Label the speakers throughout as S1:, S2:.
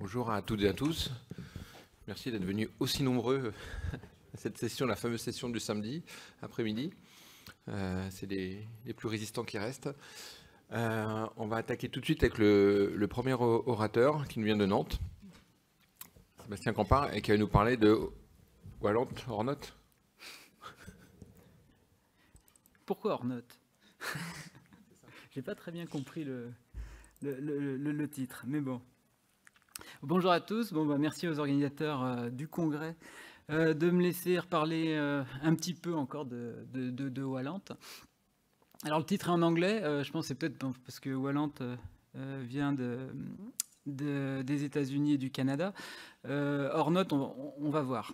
S1: Bonjour à toutes et à tous. Merci d'être venus aussi nombreux à cette session, la fameuse session du samedi après-midi. C'est les plus résistants qui restent. On va attaquer tout de suite avec le premier orateur qui nous vient de Nantes, Sébastien Campard, et qui va nous parler de Wallante, Ornotte.
S2: Pourquoi Ornotte? J'ai pas très bien compris le titre, mais bon. Bonjour à tous, merci aux organisateurs du congrès de me laisser reparler un petit peu encore de Wallante. Alors le titre est en anglais, je pense que c'est peut-être parce que Wallante vient des États-Unis et du Canada. Ornotte, on va voir.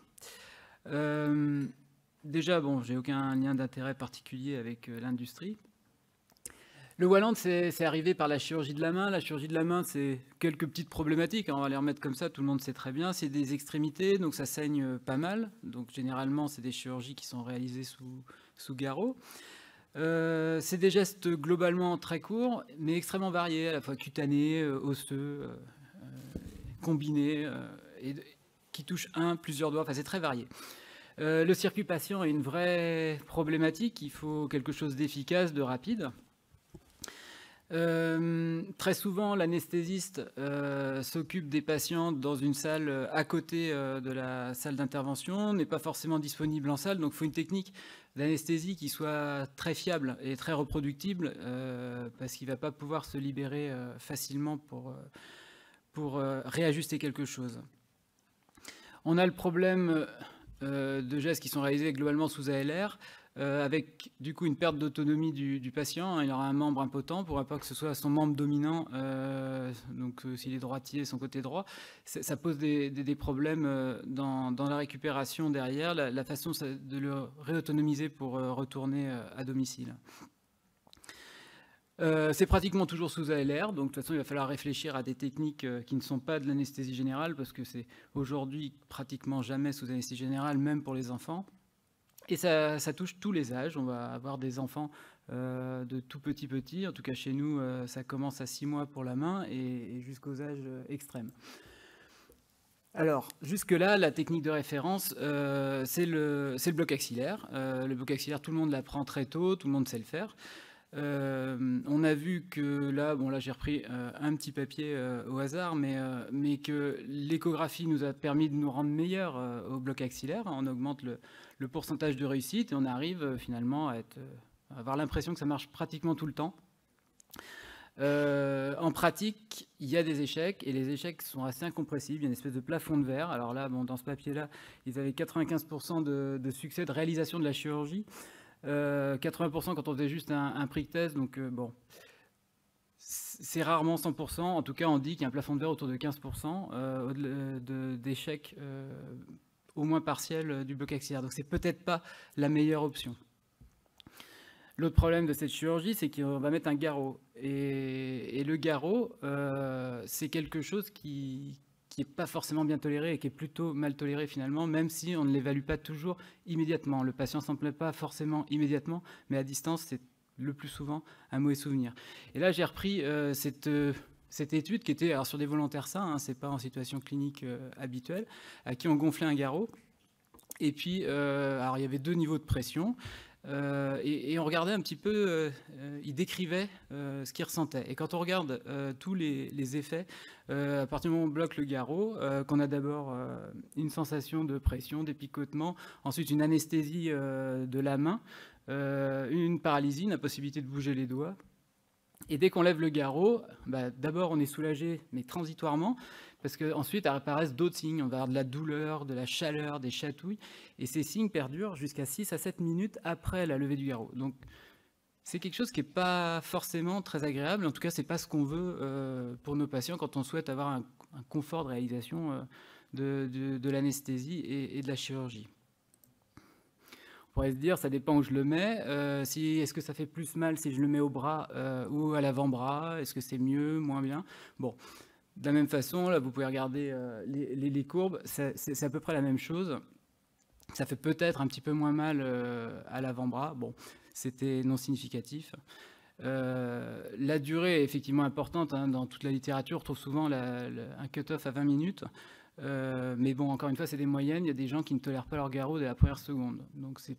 S2: Déjà, j'ai aucun lien d'intérêt particulier avec l'industrie. Le Wallante, c'est arrivé par la chirurgie de la main. La chirurgie de la main, c'est quelques petites problématiques. On va les remettre comme ça, tout le monde sait très bien. C'est des extrémités, donc ça saigne pas mal. Donc généralement, c'est des chirurgies qui sont réalisées sous garrot. C'est des gestes globalement très courts, mais extrêmement variés, à la fois cutanés, osseux, combinés, et qui touchent plusieurs doigts. Enfin, c'est très varié. Le circuit patient est une vraie problématique. Il faut quelque chose d'efficace, de rapide. Très souvent, l'anesthésiste s'occupe des patients dans une salle à côté de la salle d'intervention, n'est pas forcément disponible en salle, donc il faut une technique d'anesthésie qui soit très fiable et très reproductible parce qu'il ne va pas pouvoir se libérer facilement pour réajuster quelque chose. On a le problème de gestes qui sont réalisés globalement sous ALR, avec du coup une perte d'autonomie du patient. Il aura un membre impotent, il ne pourra pas que ce soit son membre dominant, donc s'il est droitier, son côté droit. Ça pose des problèmes dans la récupération derrière, la façon de le réautonomiser pour retourner à domicile. C'est pratiquement toujours sous ALR, donc de toute façon il va falloir réfléchir à des techniques qui ne sont pas de l'anesthésie générale, parce que c'est aujourd'hui pratiquement jamais sous anesthésie générale, même pour les enfants. Et ça touche tous les âges. On va avoir des enfants de tout petits. En tout cas, chez nous, ça commence à 6 mois pour la main et jusqu'aux âges extrêmes. Alors, jusque-là, la technique de référence, c'est le bloc axillaire. Le bloc axillaire, tout le monde l'apprend très tôt, tout le monde sait le faire. On a vu que là j'ai repris un petit papier au hasard, mais que l'échographie nous a permis de nous rendre meilleurs au bloc axillaire. On augmente le pourcentage de réussite et on arrive finalement à avoir l'impression que ça marche pratiquement tout le temps. En pratique, il y a des échecs et les échecs sont assez incompressibles. Il y a une espèce de plafond de verre. Alors là, dans ce papier-là, ils avaient 95% de succès de réalisation de la chirurgie. 80% quand on faisait juste un prick test, donc c'est rarement 100%. En tout cas, on dit qu'il y a un plafond de verre autour de 15% d'échecs au moins partiels du bloc axillaire. Donc c'est peut-être pas la meilleure option. L'autre problème de cette chirurgie, c'est qu'on va mettre un garrot. Et le garrot, c'est quelque chose qui n'est pas forcément bien toléré et qui est plutôt mal toléré finalement, même si on ne l'évalue pas toujours immédiatement. Le patient s'en plaît pas forcément immédiatement, mais à distance, c'est le plus souvent un mauvais souvenir. Et là, j'ai repris cette étude qui était alors, sur des volontaires sains, hein, c'est pas en situation clinique habituelle, à qui on gonflait un garrot. Et puis, alors, il y avait 2 niveaux de pression. Et on regardait un petit peu, il décrivait ce qu'il ressentait. Et quand on regarde tous les effets, à partir du moment où on bloque le garrot, qu'on a d'abord une sensation de pression, des picotements, ensuite une anesthésie de la main, une paralysie, une impossibilité de bouger les doigts. Et dès qu'on lève le garrot, d'abord on est soulagé, mais transitoirement, parce qu'ensuite apparaissent d'autres signes. On va avoir de la douleur, de la chaleur, des chatouilles, et ces signes perdurent jusqu'à 6 à 7 minutes après la levée du garrot. Donc c'est quelque chose qui n'est pas forcément très agréable, en tout cas c'est pas ce qu'on veut pour nos patients quand on souhaite avoir un confort de réalisation de l'anesthésie et de la chirurgie. On pourrait se dire, ça dépend où je le mets. Est-ce que ça fait plus mal si je le mets au bras ou à l'avant-bras? Est-ce que c'est mieux, moins bien? Bon, de la même façon, là, vous pouvez regarder les courbes. C'est à peu près la même chose. Ça fait peut-être un petit peu moins mal à l'avant-bras. Bon, c'était non significatif. La durée est effectivement importante, hein, dans toute la littérature, on trouve souvent un cut-off à 20 minutes. Mais bon, encore une fois, c'est des moyennes. Il y a des gens qui ne tolèrent pas leur garrot dès la première seconde. Donc c'est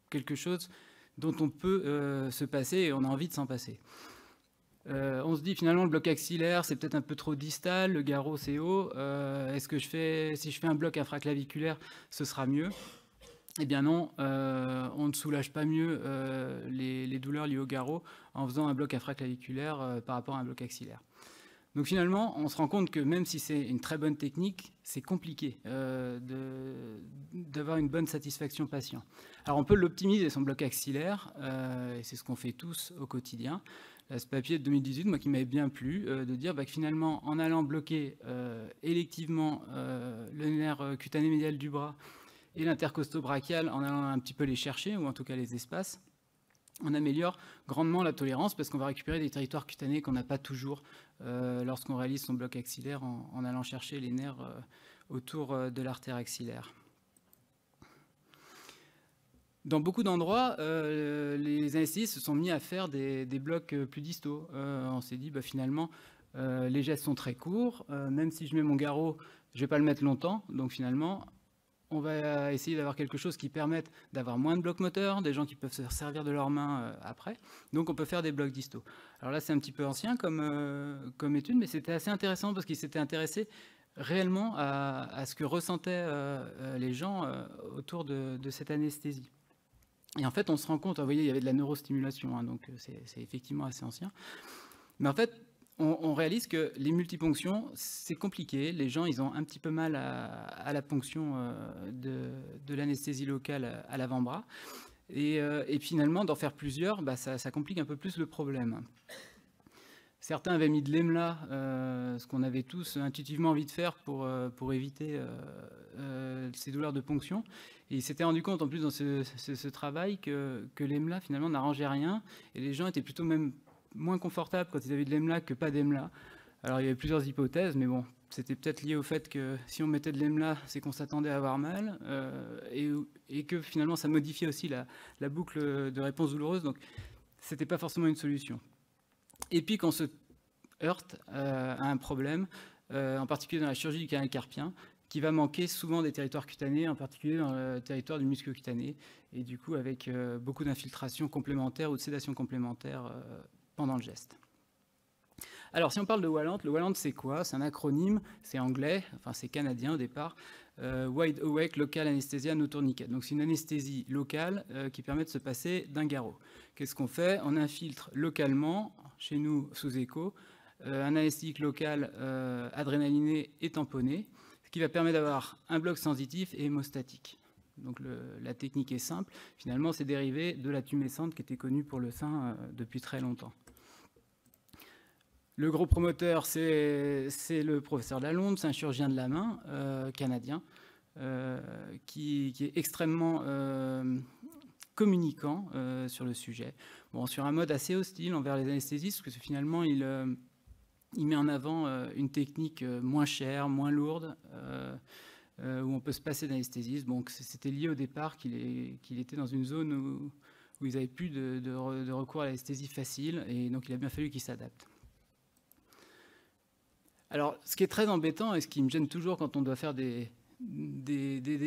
S2: quelque chose dont on peut se passer et on a envie de s'en passer. On se dit finalement le bloc axillaire c'est peut-être un peu trop distal, le garrot c'est haut, est-ce que si je fais un bloc infraclaviculaire ce sera mieux? Eh bien non, on ne soulage pas mieux les douleurs liées au garrot en faisant un bloc infraclaviculaire par rapport à un bloc axillaire. Donc finalement, on se rend compte que même si c'est une très bonne technique, c'est compliqué d'avoir une bonne satisfaction patient. Alors on peut l'optimiser son bloc axillaire, et c'est ce qu'on fait tous au quotidien. Là, ce papier de 2018, moi qui m'avait bien plu, de dire que finalement, en allant bloquer électivement le nerf cutané médial du bras et l'intercosto-brachial, en allant un petit peu les chercher, ou en tout cas les espaces, on améliore grandement la tolérance parce qu'on va récupérer des territoires cutanés qu'on n'a pas toujours lorsqu'on réalise son bloc axillaire en allant chercher les nerfs autour de l'artère axillaire. Dans beaucoup d'endroits, les anesthésistes se sont mis à faire des blocs plus distaux. On s'est dit, finalement, les gestes sont très courts. Même si je mets mon garrot, je ne vais pas le mettre longtemps. Donc finalement, on va essayer d'avoir quelque chose qui permette d'avoir moins de blocs moteurs, des gens qui peuvent se servir de leurs mains après. Donc on peut faire des blocs distaux. Alors là, c'est un petit peu ancien comme étude, mais c'était assez intéressant parce qu'ils s'étaient intéressés réellement à ce que ressentaient les gens autour de cette anesthésie. Et en fait, on se rend compte, vous voyez, il y avait de la neurostimulation, hein, donc c'est effectivement assez ancien. Mais en fait, on réalise que les multiponctions, c'est compliqué. Les gens, ils ont un petit peu mal à la ponction de l'anesthésie locale à l'avant-bras. Et finalement, d'en faire plusieurs, ça complique un peu plus le problème. Certains avaient mis de l'EMLA, ce qu'on avait tous intuitivement envie de faire pour éviter ces douleurs de ponction. Et ils s'étaient rendu compte, en plus, dans ce travail, que l'EMLA, finalement, n'arrangeait rien. Et les gens étaient plutôt même moins confortables quand ils avaient de l'EMLA que pas d'EMLA. Alors, il y avait plusieurs hypothèses, mais bon, c'était peut-être lié au fait que si on mettait de l'EMLA, c'est qu'on s'attendait à avoir mal, et que finalement, ça modifiait aussi la boucle de réponse douloureuse. Donc, c'était pas forcément une solution. Et puis, quand on se heurte à un problème, en particulier dans la chirurgie du canal carpien, qui va manquer souvent des territoires cutanés, en particulier dans le territoire du muscle cutané, et du coup avec beaucoup d'infiltration complémentaire ou de sédation complémentaire pendant le geste. Alors, si on parle de WALANT, le WALANT, c'est quoi? C'est un acronyme, c'est anglais, enfin c'est canadien au départ, Wide Awake Local Anesthesia No Tourniquet. Donc c'est une anesthésie locale qui permet de se passer d'un garrot. Qu'est-ce qu'on fait? On infiltre localement, chez nous sous écho, un anesthésique local adrénaliné et tamponné, ce qui va permettre d'avoir un bloc sensitif et hémostatique. Donc la technique est simple. Finalement, c'est dérivé de la tumescente qui était connue pour le sein depuis très longtemps. Le gros promoteur, c'est le professeur Lalonde, c'est un chirurgien de la main canadien qui est extrêmement communicant sur le sujet. Bon, sur un mode assez hostile envers les anesthésistes, parce que finalement, il met en avant une technique moins chère, moins lourde, où on peut se passer d'anesthésiste. Donc c'était lié au départ qu'il était dans une zone où ils n'avaient plus de recours à l'anesthésie facile, et donc il a bien fallu qu'il s'adapte. Alors, ce qui est très embêtant et ce qui me gêne toujours quand on doit faire des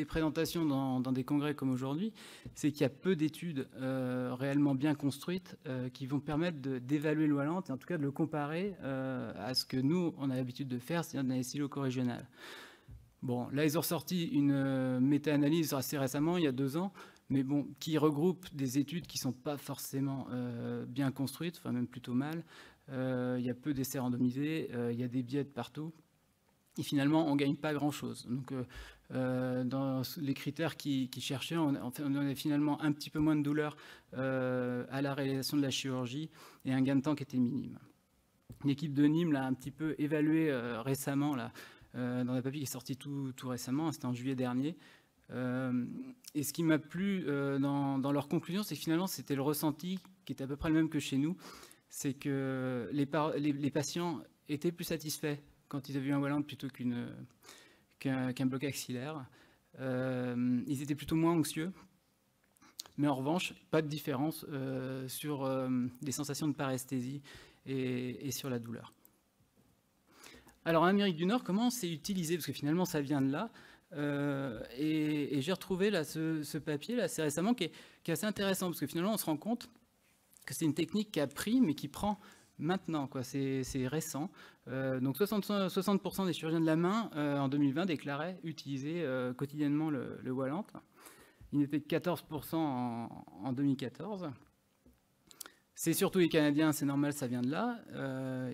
S2: présentations dans des congrès comme aujourd'hui, c'est qu'il y a peu d'études réellement bien construites qui vont permettre d'évaluer le WALANT et en tout cas de le comparer à ce que nous, on a l'habitude de faire, c'est-à-dire de l'anesthésie loco-régionale. Bon, là, ils ont sorti une méta-analyse assez récemment, il y a 2 ans, mais bon, qui regroupe des études qui ne sont pas forcément bien construites, enfin même plutôt mal. Il y a peu d'essais randomisés, il y a des biais de partout. Et finalement, on ne gagne pas grand-chose. Donc, dans les critères qu'ils cherchaient, on avait finalement un petit peu moins de douleur à la réalisation de la chirurgie et un gain de temps qui était minime. L'équipe de Nîmes l'a un petit peu évalué récemment, là, dans un papier qui est sorti tout récemment, c'était en juillet dernier. Et ce qui m'a plu dans leur conclusion, c'est que finalement, c'était le ressenti qui était à peu près le même que chez nous. C'est que les patients étaient plus satisfaits quand ils avaient eu un WALANT plutôt qu'un bloc axillaire. Ils étaient plutôt moins anxieux. mais en revanche, pas de différence sur les sensations de paresthésie et sur la douleur. Alors en Amérique du Nord, comment c'est utilisé? Parce que finalement, ça vient de là. Et j'ai retrouvé là, ce papier là, assez récemment qui est assez intéressant, parce que finalement, on se rend compte que c'est une technique qui a pris, mais qui prend maintenant, quoi. C'est récent. Donc 60% des chirurgiens de la main en 2020 déclaraient utiliser quotidiennement le Wallant. Il n'était que 14% en 2014. C'est surtout les Canadiens, c'est normal, ça vient de là,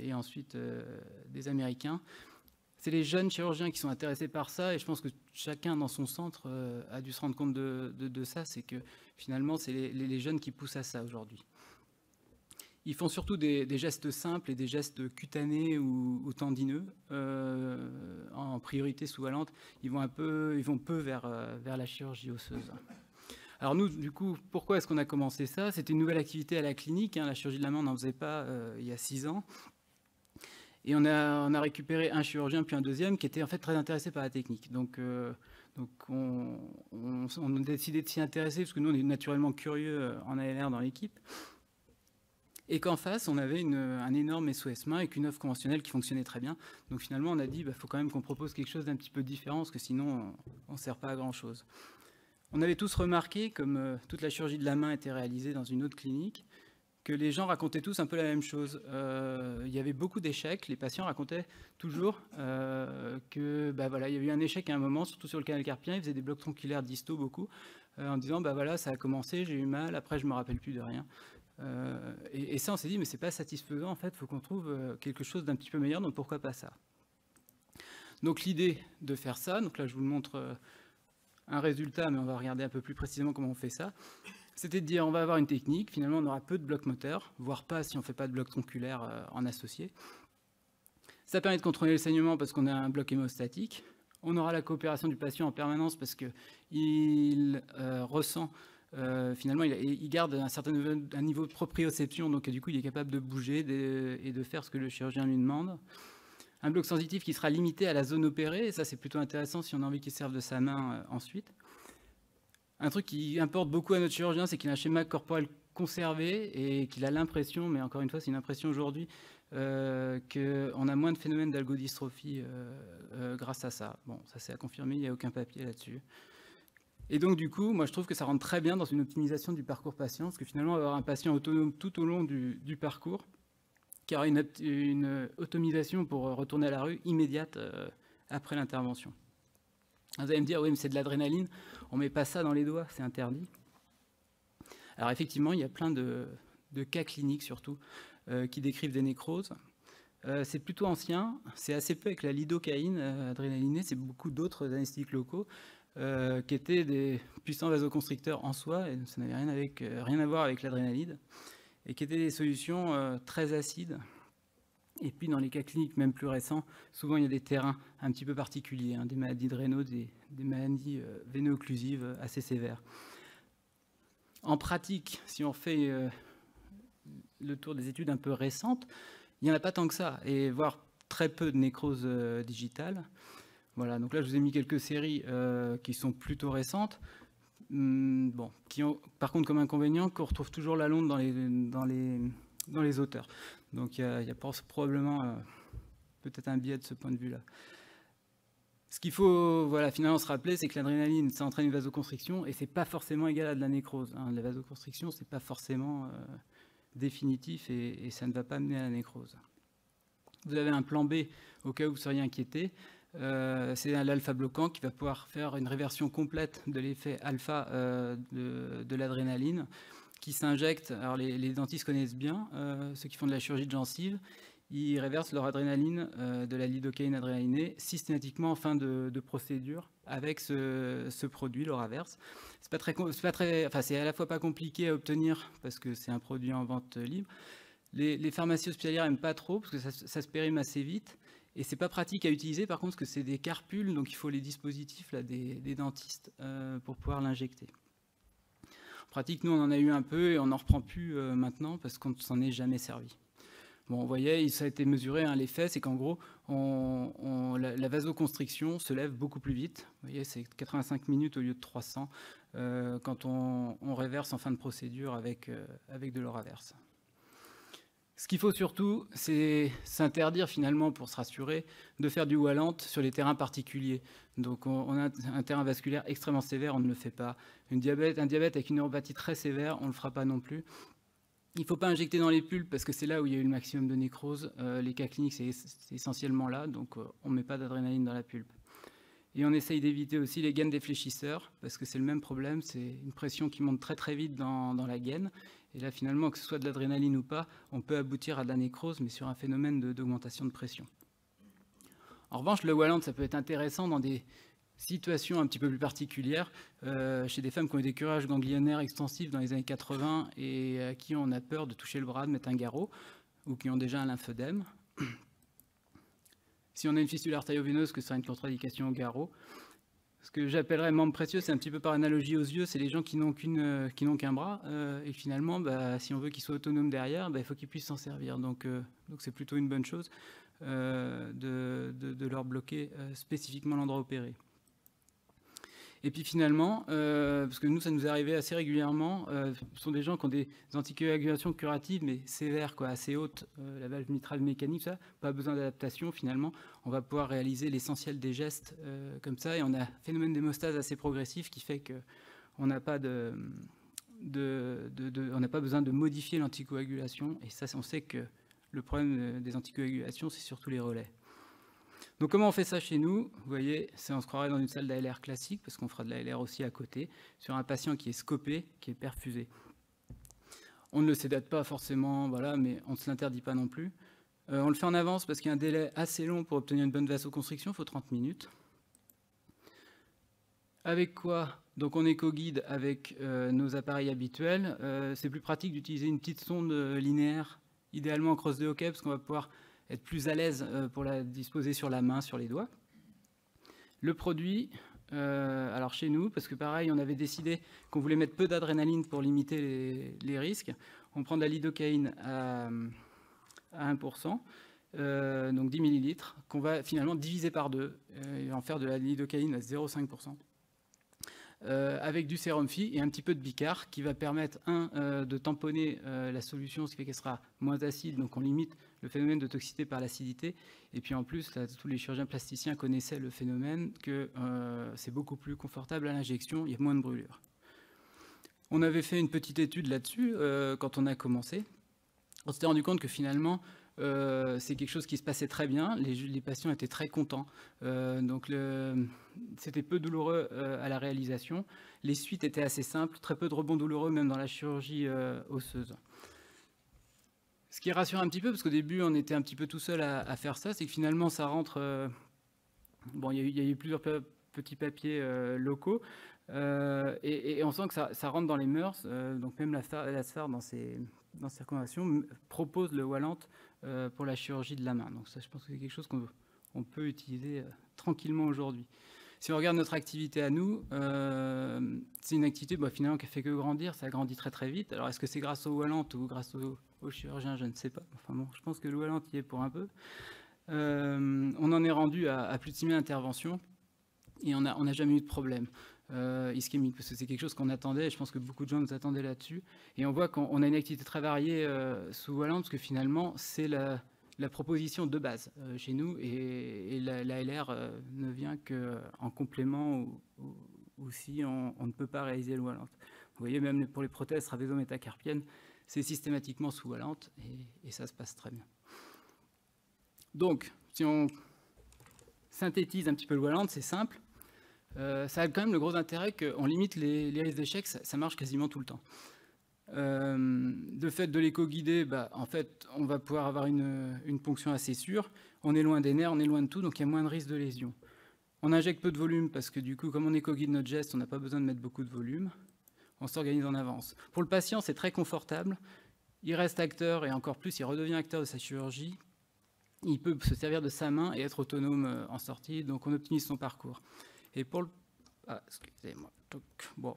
S2: et ensuite des Américains. C'est les jeunes chirurgiens qui sont intéressés par ça, et je pense que chacun dans son centre a dû se rendre compte de ça, c'est que finalement c'est les jeunes qui poussent à ça aujourd'hui. Ils font surtout des gestes simples et des gestes cutanés ou tendineux. En priorité sous Wallant, ils vont peu vers la chirurgie osseuse. Alors nous, du coup, pourquoi est-ce qu'on a commencé ça? C'était une nouvelle activité à la clinique. La chirurgie de la main, on n'en faisait pas il y a 6 ans. Et on a récupéré un chirurgien puis un deuxième qui était en fait très intéressé par la technique. Donc on a décidé de s'y intéresser parce que nous, on est naturellement curieux en ALR dans l'équipe. Et qu'en face, on avait un énorme SOS main avec une offre conventionnelle qui fonctionnait très bien. Donc finalement, on a dit, faut quand même qu'on propose quelque chose d'un petit peu différent, parce que sinon, on ne sert pas à grand-chose. On avait tous remarqué, comme toute la chirurgie de la main était réalisée dans une autre clinique, que les gens racontaient tous un peu la même chose. Il y avait beaucoup d'échecs. Les patients racontaient toujours que voilà, il y avait eu un échec à un moment, surtout sur le canal carpien. Ils faisaient des blocs tronculaires distaux beaucoup, en disant voilà, ça a commencé, j'ai eu mal, après je ne me rappelle plus de rien. Et ça, on s'est dit, mais c'est pas satisfaisant, en fait, il faut qu'on trouve quelque chose d'un petit peu meilleur, donc pourquoi pas ça? Donc l'idée de faire ça, donc là je vous montre un résultat, mais on va regarder un peu plus précisément comment on fait ça, c'était de dire on va avoir une technique, finalement on aura peu de blocs moteurs, voire pas si on ne fait pas de bloc tronculaire en associé. Ça permet de contrôler le saignement parce qu'on a un bloc hémostatique, on aura la coopération du patient en permanence parce qu'il ressent finalement, il garde un niveau de proprioception, donc du coup, il est capable de bouger et de faire ce que le chirurgien lui demande. Un bloc sensitif qui sera limité à la zone opérée, et ça, c'est plutôt intéressant si on a envie qu'il serve de sa main ensuite. Un truc qui importe beaucoup à notre chirurgien, c'est qu'il a un schéma corporel conservé et qu'il a l'impression, mais encore une fois, c'est une impression aujourd'hui, qu'on a moins de phénomènes d'algodystrophie grâce à ça. Bon, ça c'est à confirmer, il n'y a aucun papier là-dessus. Et donc, du coup, moi, je trouve que ça rentre très bien dans une optimisation du parcours patient, parce que finalement, on va avoir un patient autonome tout au long du parcours, qui aura une automisation pour retourner à la rue immédiate après l'intervention. Vous allez me dire, oui, mais c'est de l'adrénaline, on ne met pas ça dans les doigts, c'est interdit. Alors, effectivement, il y a plein de cas cliniques, surtout, qui décrivent des nécroses. C'est plutôt ancien, c'est assez peu avec la lidocaïne adrénalinée, c'est beaucoup d'autres anesthésiques locaux, qui étaient des puissants vasoconstricteurs en soi, et ça n'avait rien à voir avec l'adrénaline, et qui étaient des solutions très acides. Et puis dans les cas cliniques même plus récents, souvent il y a des terrains un petit peu particuliers, des maladies de Raynaud, des maladies véno-occlusives assez sévères. En pratique, si on fait le tour des études un peu récentes, il n'y en a pas tant que ça, et voire très peu de nécrose digitale. Voilà, donc là je vous ai mis quelques séries qui sont plutôt récentes, qui ont par contre comme inconvénient qu'on retrouve toujours la londe dans les auteurs. Donc il y a probablement peut-être un biais de ce point de vue-là. Ce qu'il faut finalement se rappeler, c'est que l'adrénaline, ça entraîne une vasoconstriction et c'est pas forcément égal à de la nécrose. La vasoconstriction, c'est pas forcément définitif et ça ne va pas mener à la nécrose. Vous avez un plan B au cas où vous seriez inquiété. C'est l'alpha bloquant qui va pouvoir faire une réversion complète de l'effet alpha de l'adrénaline qui s'injecte. Alors les dentistes connaissent bien, ceux qui font de la chirurgie de gencive, ils réversent leur adrénaline de la lidocaïne adrénalinée systématiquement en fin de procédure avec ce produit, l'Oraverse. C'est à la fois pas compliqué à obtenir parce que c'est un produit en vente libre. Les pharmacies hospitalières n'aiment pas trop parce que ça se périme assez vite. Et c'est pas pratique à utiliser, par contre, parce que c'est des carpules, donc il faut les dispositifs là, des dentistes pour pouvoir l'injecter. En pratique, nous, on en a eu un peu et on n'en reprend plus maintenant parce qu'on ne s'en est jamais servi. Bon, vous voyez, ça a été mesuré, hein, l'effet, c'est qu'en gros, la vasoconstriction se lève beaucoup plus vite. Vous voyez, c'est 85 minutes au lieu de 300 quand on réverse en fin de procédure avec de l'Euraverse. Ce qu'il faut surtout, c'est s'interdire finalement, pour se rassurer, de faire du Wallant sur les terrains particuliers. Donc on a un terrain vasculaire extrêmement sévère, on ne le fait pas. Un diabète avec une neuropathie très sévère, on ne le fera pas non plus. Il ne faut pas injecter dans les pulpes parce que c'est là où il y a eu le maximum de nécrose. Les cas cliniques, c'est essentiellement là, donc on ne met pas d'adrénaline dans la pulpe. Et on essaye d'éviter aussi les gaines défléchisseurs parce que c'est le même problème, c'est une pression qui monte très très vite dans la gaine. Et là, finalement, que ce soit de l'adrénaline ou pas, on peut aboutir à de la nécrose, mais sur un phénomène d'augmentation de pression. En revanche, le Wallant, ça peut être intéressant dans des situations un petit peu plus particulières, chez des femmes qui ont eu des curages ganglionnaires extensifs dans les années 80 et à qui on a peur de toucher le bras, de mettre un garrot, ou qui ont déjà un lymphœdème. Si on a une fistule artério-veineuse, que ce sera une contre-indication au garrot. Ce que j'appellerais membre précieux, c'est un petit peu par analogie aux yeux, c'est les gens qui n'ont qu'un bras, et finalement, si on veut qu'ils soient autonomes derrière, il faut qu'ils puissent s'en servir. Donc c'est plutôt une bonne chose de leur bloquer spécifiquement l'endroit opéré. Et puis finalement, parce que nous, ça nous est arrivé assez régulièrement, ce sont des gens qui ont des anticoagulations curatives, mais sévères, quoi, assez hautes, la valve mitrale mécanique, ça, pas besoin d'adaptation finalement. On va pouvoir réaliser l'essentiel des gestes comme ça, et on a un phénomène d'hémostase assez progressif qui fait qu'on n'a pas on n'a pas besoin de modifier l'anticoagulation, et ça, on sait que le problème des anticoagulations, c'est surtout les relais. Donc comment on fait ça chez nous? Vous voyez, on se croirait dans une salle d'ALR classique, parce qu'on fera de l'ALR aussi à côté, sur un patient qui est scopé, qui est perfusé. On ne le sédate pas forcément, voilà, mais on ne se l'interdit pas non plus. On le fait en avance parce qu'il y a un délai assez long pour obtenir une bonne vasoconstriction, il faut 30 minutes. Avec quoi? Donc on éco-guide avec nos appareils habituels. C'est plus pratique d'utiliser une petite sonde linéaire, idéalement en crosse de hockey, parce qu'on va pouvoir être plus à l'aise pour la disposer sur la main, sur les doigts. Le produit, alors chez nous, parce que pareil, on avait décidé qu'on voulait mettre peu d'adrénaline pour limiter les risques. On prend de la lidocaïne à 1%, donc 10 millilitres, qu'on va finalement diviser par 2 et en faire de la lidocaïne à 0,5%. Avec du sérum phi et un petit peu de bicard qui va permettre, de tamponner la solution, ce qui fait qu'elle sera moins acide, donc on limite le phénomène de toxicité par l'acidité. Et puis en plus, là, tous les chirurgiens plasticiens connaissaient le phénomène que c'est beaucoup plus confortable à l'injection, il y a moins de brûlure. On avait fait une petite étude là-dessus quand on a commencé. On s'était rendu compte que finalement, c'est quelque chose qui se passait très bien, les patients étaient très contents, donc c'était peu douloureux à la réalisation, les suites étaient assez simples, très peu de rebonds douloureux même dans la chirurgie osseuse. Ce qui rassure un petit peu, parce qu'au début on était un petit peu tout seul à faire ça, c'est que finalement ça rentre, bon il y a eu plusieurs petits papiers locaux, et on sent que ça rentre dans les mœurs, donc même la SFAR dans ses recommandations propose le Wallant pour la chirurgie de la main. Donc ça, je pense que c'est quelque chose qu'on peut utiliser tranquillement aujourd'hui. Si on regarde notre activité à nous, c'est une activité finalement qui ne fait que grandir, ça grandit très très vite. Alors est-ce que c'est grâce au Wallant ou grâce au chirurgien? Je ne sais pas. Enfin bon, je pense que le Wallant y est pour un peu. On en est rendu à plus de 6 000 interventions et on n'a jamais eu de problème. Ischémique, parce que c'est quelque chose qu'on attendait, et je pense que beaucoup de gens nous attendaient là-dessus. Et on voit qu'on a une activité très variée sous Wallant, parce que finalement, c'est la proposition de base chez nous, et l'ALR ne vient qu'en complément ou si on ne peut pas réaliser le Wallant. Vous voyez, même pour les prothèses trapézo-métacarpiennes, c'est systématiquement sous Wallant, et ça se passe très bien. Donc, si on synthétise un petit peu le Wallant, c'est simple. Ça a quand même le gros intérêt qu'on limite les risques d'échec, ça marche quasiment tout le temps. De fait de l'éco-guider, en fait, on va pouvoir avoir une ponction assez sûre. On est loin des nerfs, on est loin de tout, donc il y a moins de risque de lésion. On injecte peu de volume parce que du coup, comme on éco-guide notre geste, on n'a pas besoin de mettre beaucoup de volume. On s'organise en avance. Pour le patient, c'est très confortable. Il reste acteur et encore plus, il redevient acteur de sa chirurgie. Il peut se servir de sa main et être autonome en sortie, donc on optimise son parcours. Et pour le... excusez-moi. Bon.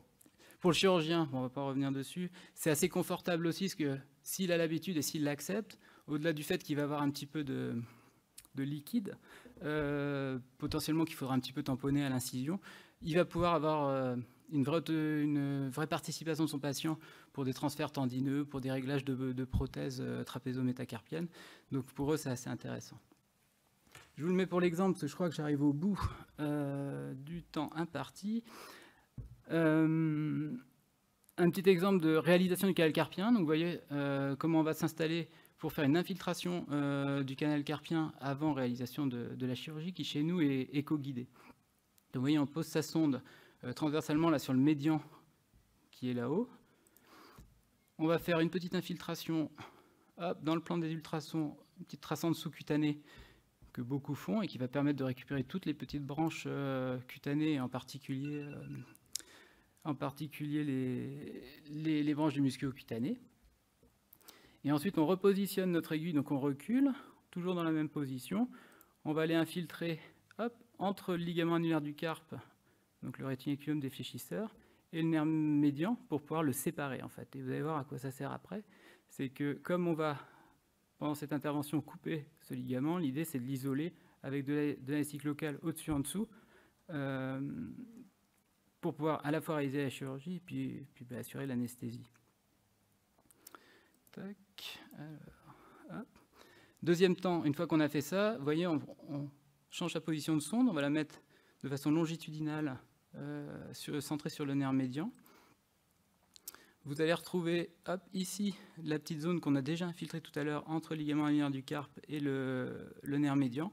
S2: Pour le chirurgien, on ne va pas revenir dessus, c'est assez confortable aussi, parce que s'il a l'habitude et s'il l'accepte, au-delà du fait qu'il va avoir un petit peu de liquide, potentiellement qu'il faudra un petit peu tamponner à l'incision, il va pouvoir avoir une vraie participation de son patient pour des transferts tendineux, pour des réglages de prothèses trapézo-métacarpiennes. Donc pour eux, c'est assez intéressant. Je vous le mets pour l'exemple, parce que je crois que j'arrive au bout du temps imparti. Un petit exemple de réalisation du canal carpien. Donc vous voyez comment on va s'installer pour faire une infiltration du canal carpien avant réalisation de la chirurgie, qui chez nous est éco-guidée. Donc vous voyez, on pose sa sonde transversalement là sur le médian qui est là-haut. On va faire une petite infiltration dans le plan des ultrasons, une petite traçante sous-cutanée que beaucoup font et qui va permettre de récupérer toutes les petites branches cutanées, en particulier les branches du musculo-cutané. Et ensuite, on repositionne notre aiguille, donc on recule, toujours dans la même position. On va aller infiltrer entre le ligament annulaire du carpe, donc le rétiniculum des fléchisseurs, et le nerf médian pour pouvoir le séparer, en fait. Et vous allez voir à quoi ça sert après. C'est que comme on va, pendant cette intervention, couper ce ligament, l'idée c'est de l'isoler avec de l'anesthésie locale au-dessus, en dessous, pour pouvoir à la fois réaliser la chirurgie et puis assurer l'anesthésie. Tac. Alors, deuxième temps, une fois qu'on a fait ça, vous voyez, on change la position de sonde, on va la mettre de façon longitudinale, centrée sur le nerf médian. Vous allez retrouver ici la petite zone qu'on a déjà infiltrée tout à l'heure entre le ligament annulaire du carpe et le nerf médian.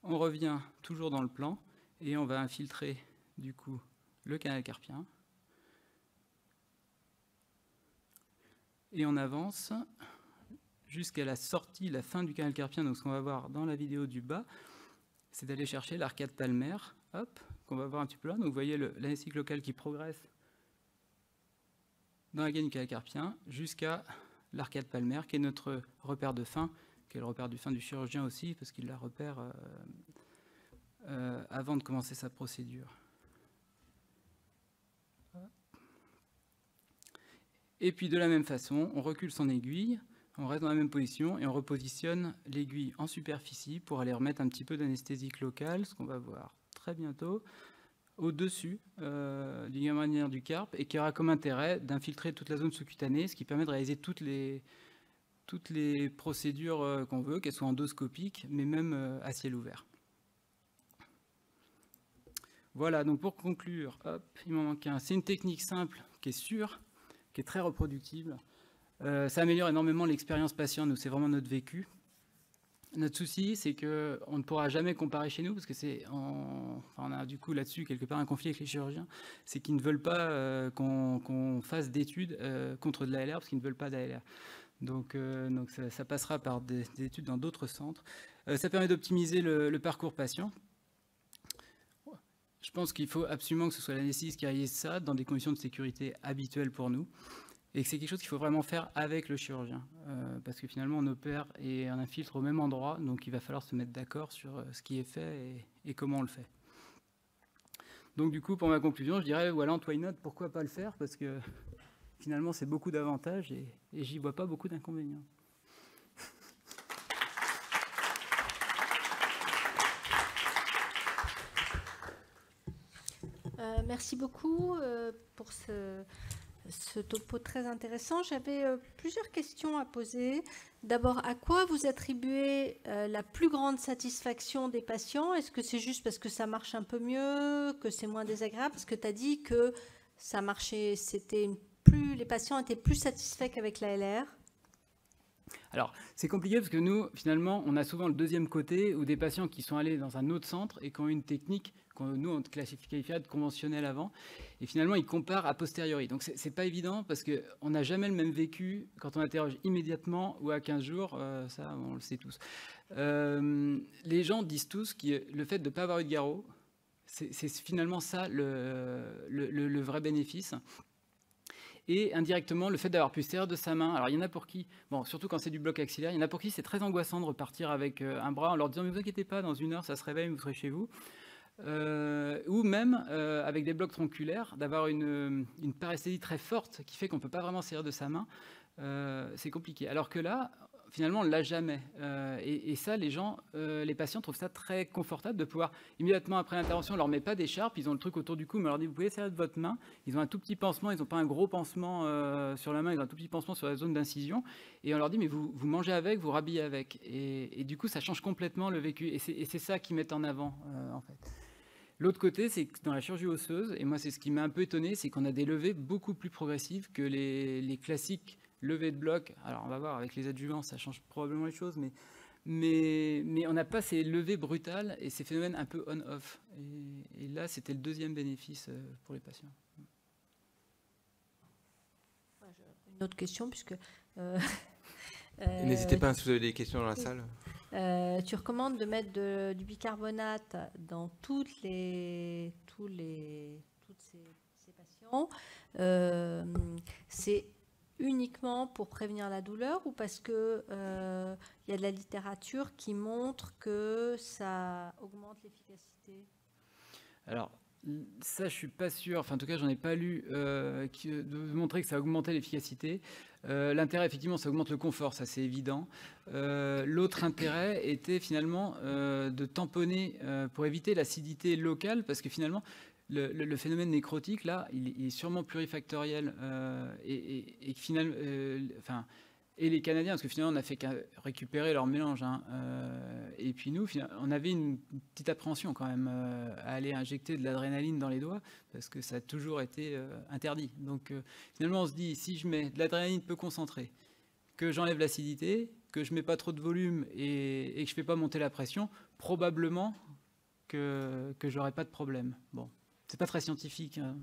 S2: On revient toujours dans le plan et on va infiltrer du coup le canal carpien. Et on avance jusqu'à la sortie, la fin du canal carpien. Donc ce qu'on va voir dans la vidéo du bas, c'est d'aller chercher l'arcade palmaire, qu'on va voir un petit peu là. Donc vous voyez l'anesthésie locale qui progresse dans la gaine du canal carpien jusqu'à l'arcade palmaire, qui est notre repère de fin, qui est le repère du fin du chirurgien aussi, parce qu'il la repère avant de commencer sa procédure. Et puis de la même façon, on recule son aiguille, on reste dans la même position et on repositionne l'aiguille en superficie pour aller remettre un petit peu d'anesthésique locale, ce qu'on va voir très bientôt, au-dessus du ligament annulaire du carpe, et qui aura comme intérêt d'infiltrer toute la zone sous-cutanée, ce qui permet de réaliser toutes les procédures qu'on veut, qu'elles soient endoscopiques, mais même à ciel ouvert. Voilà, donc pour conclure, il m'en manque un. C'est une technique simple, qui est sûre, qui est très reproductible. Ça améliore énormément l'expérience patient, nous c'est vraiment notre vécu. Notre souci, c'est qu'on ne pourra jamais comparer chez nous, parce que on a du coup là-dessus quelque part un conflit avec les chirurgiens, c'est qu'ils ne veulent pas qu'on fasse d'études contre de l'ALR, parce qu'ils ne veulent pas d'ALR. Donc ça passera par des études dans d'autres centres. Ça permet d'optimiser le parcours patient. Je pense qu'il faut absolument que ce soit l'anesthésiste qui réalise ça dans des conditions de sécurité habituelles pour nous. Et que c'est quelque chose qu'il faut vraiment faire avec le chirurgien. Parce que finalement, on opère et on infiltre au même endroit. Donc il va falloir se mettre d'accord sur ce qui est fait et comment on le fait. Donc du coup, pour ma conclusion, je dirais, voilà, why not, pourquoi pas le faire? Parce que finalement, c'est beaucoup d'avantages et j'y vois pas beaucoup d'inconvénients.
S3: Merci beaucoup pour ce topo très intéressant. J'avais plusieurs questions à poser. D'abord, à quoi vous attribuez la plus grande satisfaction des patients? Est-ce que c'est juste parce que ça marche un peu mieux, que c'est moins désagréable? Parce que tu as dit que ça marchait, les patients étaient plus satisfaits qu'avec la LR.
S2: Alors, c'est compliqué parce que nous, finalement, on a souvent le deuxième côté où des patients qui sont allés dans un autre centre et qui ont une technique nous, on qualifierait de conventionnelle avant, et finalement, ils comparent a posteriori. Donc, c'est pas évident parce qu'on n'a jamais le même vécu quand on interroge immédiatement ou à 15 jours, ça, on le sait tous. Les gens disent tous que le fait de ne pas avoir eu de garrot, c'est finalement ça le vrai bénéfice. Et indirectement, le fait d'avoir pu se servir de sa main. Alors, il y en a pour qui, bon, surtout quand c'est du bloc axillaire, il y en a pour qui c'est très angoissant de repartir avec un bras en leur disant « mais vous inquiétez pas, dans 1 heure, ça se réveille, vous serez chez vous ». Ou même avec des blocs tronculaires, d'avoir une paresthésie très forte qui fait qu'on ne peut pas vraiment se servir de sa main, c'est compliqué. Alors que là, finalement, on ne l'a jamais. Et ça, les patients trouvent ça très confortable de pouvoir, immédiatement après l'intervention, on ne leur met pas d'écharpe, ils ont le truc autour du cou, mais on leur dit, vous pouvez servir de votre main. Ils ont un tout petit pansement, ils n'ont pas un gros pansement sur la main, ils ont un tout petit pansement sur la zone d'incision. Et on leur dit, mais vous mangez avec, vous rhabillez avec. Et du coup, ça change complètement le vécu. Et c'est ça qu'ils mettent en avant, en fait. L'autre côté, c'est que dans la chirurgie osseuse, et moi, c'est ce qui m'a un peu étonné, c'est qu'on a des levées beaucoup plus progressives que les classiques levée de bloc. Alors, on va voir, avec les adjuvants, ça change probablement les choses, mais on n'a pas ces levées brutales et ces phénomènes un peu on-off. Et là, c'était le deuxième bénéfice pour les patients.
S3: Une autre question, puisque...
S1: N'hésitez pas à soulever des questions dans la salle.
S3: Tu recommandes de mettre du bicarbonate dans toutes ces patients. C'est uniquement pour prévenir la douleur ou parce que y a de la littérature qui montre que ça augmente l'efficacité?
S2: Alors, ça, je suis pas sûr. Enfin, en tout cas, j'en ai pas lu de montrer que ça augmentait l'efficacité. L'intérêt, effectivement, ça augmente le confort, ça c'est évident. L'autre intérêt était finalement de tamponner pour éviter l'acidité locale, parce que finalement, le phénomène nécrotique, là, il est sûrement plurifactoriel et finalement, et les Canadiens, parce que finalement, on n'a fait qu'à récupérer leur mélange. Hein, et puis nous, on avait une petite appréhension quand même à aller injecter de l'adrénaline dans les doigts, parce que ça a toujours été interdit. Donc finalement, on se dit, si je mets de l'adrénaline peu concentrée, que j'enlève l'acidité, que je ne mets pas trop de volume et que je ne fais pas monter la pression, probablement que je n'aurai pas de problème. Bon. C'est pas très scientifique. Hein.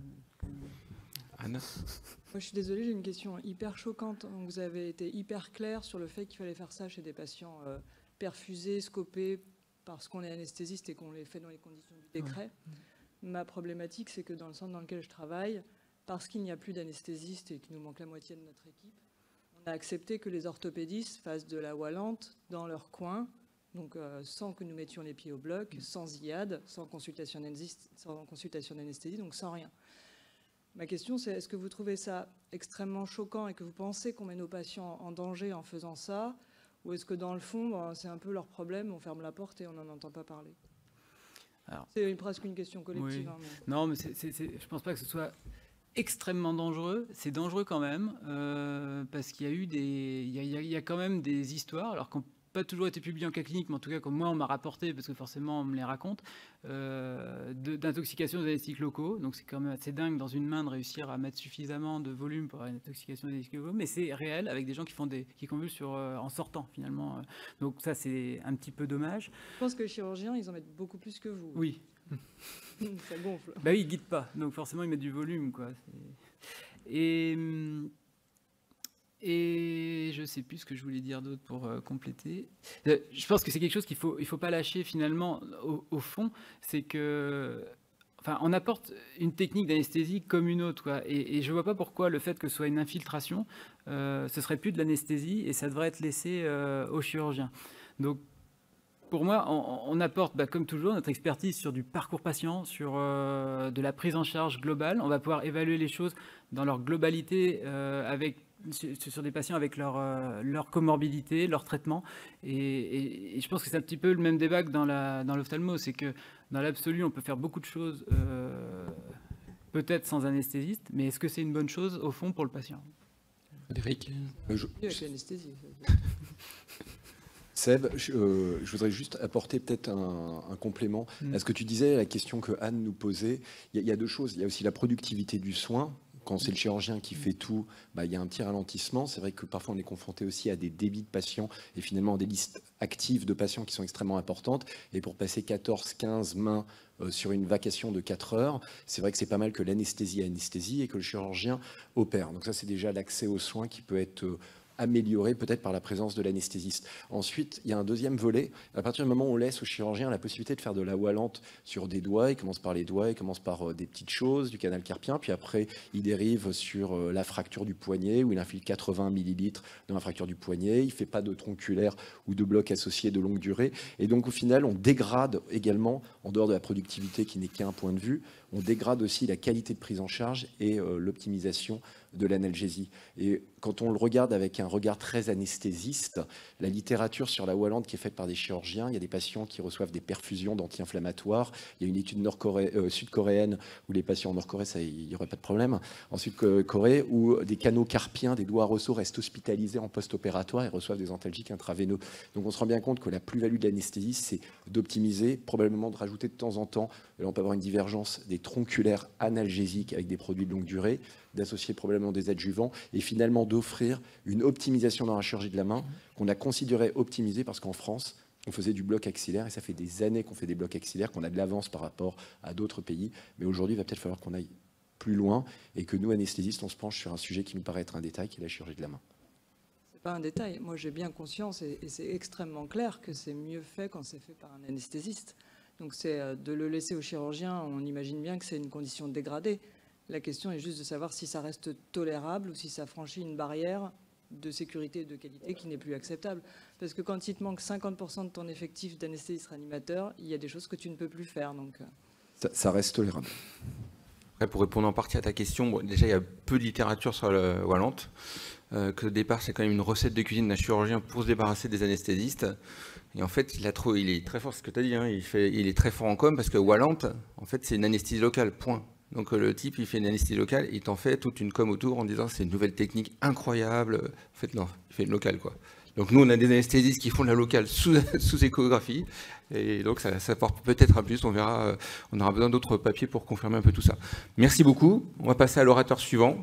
S1: Anne ?
S4: Moi, je suis désolée, j'ai une question hyper choquante. Donc, vous avez été hyper clair sur le fait qu'il fallait faire ça chez des patients perfusés, scopés, parce qu'on est anesthésiste et qu'on les fait dans les conditions du décret. Ouais. Ma problématique, c'est que dans le centre dans lequel je travaille, parce qu'il n'y a plus d'anesthésistes et qu'il nous manque la moitié de notre équipe, on a accepté que les orthopédistes fassent de la Wallante dans leur coin. Donc, sans que nous mettions les pieds au bloc, sans IAD, sans consultation d'anesthésie, donc sans rien. Ma question, c'est est-ce que vous trouvez ça extrêmement choquant et que vous pensez qu'on met nos patients en danger en faisant ça, ou est-ce que dans le fond, c'est un peu leur problème, on ferme la porte et on n'en entend pas parler? C'est presque une question collective.
S2: Oui.
S4: Hein, mais...
S2: Non, mais je ne pense pas que ce soit extrêmement dangereux. C'est dangereux quand même, parce qu'il y a eu il y a quand même des histoires, alors qu'on pas toujours été publié en cas clinique, mais en tout cas comme moi on m'a rapporté, parce que forcément on me les raconte, d'intoxication des anesthésiques locaux. Donc c'est quand même assez dingue dans une main de réussir à mettre suffisamment de volume pour avoir une intoxication des anesthésiques locaux, mais c'est réel avec des gens qui convulsent en sortant finalement. Donc ça c'est un petit peu dommage.
S4: Je pense que les chirurgiens ils en mettent beaucoup plus que vous.
S2: Oui.
S4: Ça gonfle.
S2: Bah oui, ils guident pas, donc forcément ils mettent du volume quoi. Et je ne sais plus ce que je voulais dire d'autre pour compléter. Je pense que c'est quelque chose qu'il faut pas lâcher finalement au fond. C'est que, enfin, on apporte une technique d'anesthésie comme une autre, quoi. Et je ne vois pas pourquoi le fait que ce soit une infiltration, ce serait plus de l'anesthésie et ça devrait être laissé aux chirurgiens. Donc, pour moi, on apporte, comme toujours, notre expertise sur du parcours patient, sur de la prise en charge globale. On va pouvoir évaluer les choses dans leur globalité sur des patients avec leur comorbidité, leur traitement. Et je pense que c'est un petit peu le même débat que dans l'ophtalmo, c'est que dans l'absolu, on peut faire beaucoup de choses, peut-être sans anesthésiste, mais est-ce que c'est une bonne chose, au fond, pour le patient?
S1: Frédéric ?
S4: Avec l'anesthésie.
S5: Seb, je voudrais juste apporter peut-être un complément à ce que tu disais, la question que Anne nous posait. Il y a deux choses. Il y a aussi la productivité du soin. Quand c'est le chirurgien qui fait tout, il y a un petit ralentissement. C'est vrai que parfois on est confronté aussi à des débits de patients et finalement des listes actives de patients qui sont extrêmement importantes. Et pour passer 14-15 mains sur une vacation de 4 heures, c'est vrai que c'est pas mal que l'anesthésie et que le chirurgien opère. Donc ça, c'est déjà l'accès aux soins qui peut être amélioré peut-être par la présence de l'anesthésiste. Ensuite, il y a un deuxième volet. À partir du moment où on laisse au chirurgien la possibilité de faire de la Wallante sur des doigts, il commence par les doigts, il commence par des petites choses, du canal carpien, puis après, il dérive sur la fracture du poignet, où il infile 80 millilitres dans la fracture du poignet. Il ne fait pas de tronculaire ou de bloc associé de longue durée. Et donc, au final, on dégrade également, en dehors de la productivité qui n'est qu'un point de vue, on dégrade aussi la qualité de prise en charge et l'optimisation de l'analgésie. Et quand on le regarde avec un regard très anesthésiste, la littérature sur la Wallante qui est faite par des chirurgiens, il y a des patients qui reçoivent des perfusions d'anti-inflammatoires. Il y a une étude sud-coréenne où les patients en Nord-Corée, il n'y aurait pas de problème. En Sud-Corée, où des canaux carpiens, des doigts ressauts restent hospitalisés en post-opératoire et reçoivent des antalgiques intraveineux. Donc on se rend bien compte que la plus-value de l'anesthésie, c'est d'optimiser, probablement de rajouter de temps en temps, là on peut avoir une divergence des tronculaires analgésiques avec des produits de longue durée, d'associer probablement des adjuvants et finalement d'offrir une optimisation dans la chirurgie de la main qu'on a considéré optimisée parce qu'en France, on faisait du bloc axillaire et ça fait des années qu'on fait des blocs axillaires, qu'on a de l'avance par rapport à d'autres pays. Mais aujourd'hui, il va peut-être falloir qu'on aille plus loin et que nous, anesthésistes, on se penche sur un sujet qui nous paraît être un détail, qui est la chirurgie de la main.
S4: C'est pas un détail. Moi, j'ai bien conscience et c'est extrêmement clair que c'est mieux fait quand c'est fait par un anesthésiste. Donc, c'est de le laisser au chirurgien. On imagine bien que c'est une condition dégradée. La question est juste de savoir si ça reste tolérable ou si ça franchit une barrière de sécurité et de qualité qui n'est plus acceptable. Parce que quand il te manque 50% de ton effectif d'anesthésiste réanimateur, il y a des choses que tu ne peux plus faire. Donc...
S5: Ça reste tolérable.
S1: Après, pour répondre en partie à ta question, bon, déjà il y a peu de littérature sur le Wallante, que au départ c'est quand même une recette de cuisine d'un chirurgien pour se débarrasser des anesthésistes. Et en fait, il est très fort, ce que tu as dit, hein, il est très fort en com parce que Wallante, en fait, c'est une anesthésie locale, point. Donc le type, il fait une anesthésie locale, il t'en fait toute une com autour en disant c'est une nouvelle technique incroyable. En fait, non, il fait une locale, quoi. Donc nous, on a des anesthésistes qui font de la locale sous échographie. Et donc ça porte peut-être à plus, on verra, on aura besoin d'autres papiers pour confirmer un peu tout ça. Merci beaucoup. On va passer à l'orateur suivant.